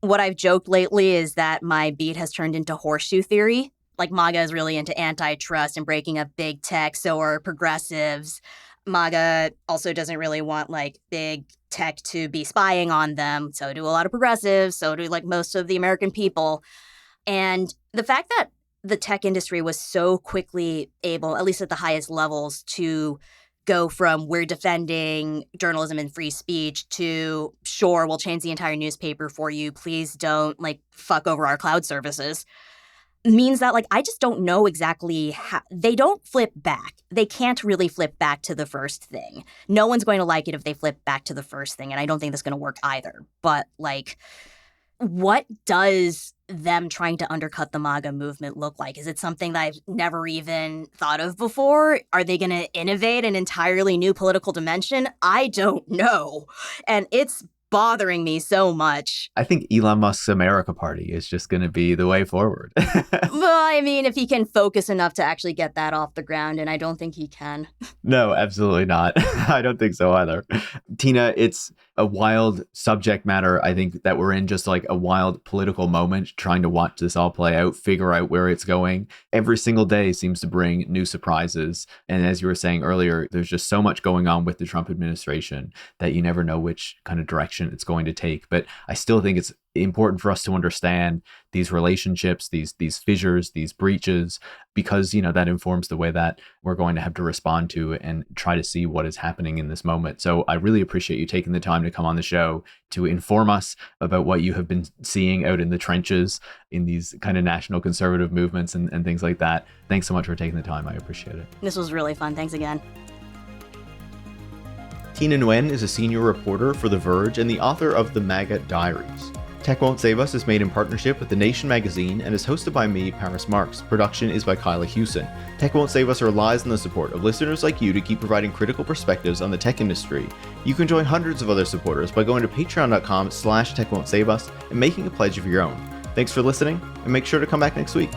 What I've joked lately is that my beat has turned into horseshoe theory. MAGA is really into antitrust and breaking up big tech, so are progressives. MAGA also doesn't really want big tech to be spying on them. So do a lot of progressives, so do most of the American people. And the fact that the tech industry was so quickly able, at least at the highest levels, to go from we're defending journalism and free speech to sure, we'll change the entire newspaper for you. Please don't fuck over our cloud services. Means that I just don't know exactly how they don't flip back. They can't really flip back to the first thing. No one's going to like it if they flip back to the first thing. And I don't think that's going to work either. But what does them trying to undercut the MAGA movement look like? Is it something that I've never even thought of before? Are they going to innovate an entirely new political dimension? I don't know. And it's bothering me so much. I think Elon Musk's America Party is just going to be the way forward. Well, I mean, if he can focus enough to actually get that off the ground, and I don't think he can. No, absolutely not. I don't think so either. Tina, it's a wild subject matter. I think that we're in just a wild political moment, trying to watch this all play out, figure out where it's going. Every single day seems to bring new surprises. And as you were saying earlier, there's just so much going on with the Trump administration that you never know which kind of direction it's going to take. But I still think it's important for us to understand these relationships, these fissures, these breaches, because that informs the way that we're going to have to respond to and try to see what is happening in this moment. So I really appreciate you taking the time to come on the show to inform us about what you have been seeing out in the trenches in these kind of national conservative movements and things like that. Thanks so much for taking the time. I appreciate it. This was really fun. Thanks again. Tina Nguyen is a senior reporter for The Verge and the author of the MAGA Diaries. Tech Won't Save Us is made in partnership with The Nation magazine and is hosted by me, Paris Marx. Production is by Kyla Hewson. Tech Won't Save Us relies on the support of listeners like you to keep providing critical perspectives on the tech industry. You can join hundreds of other supporters by going to patreon.com/techwon'tsave us and making a pledge of your own. Thanks for listening, and make sure to come back next week.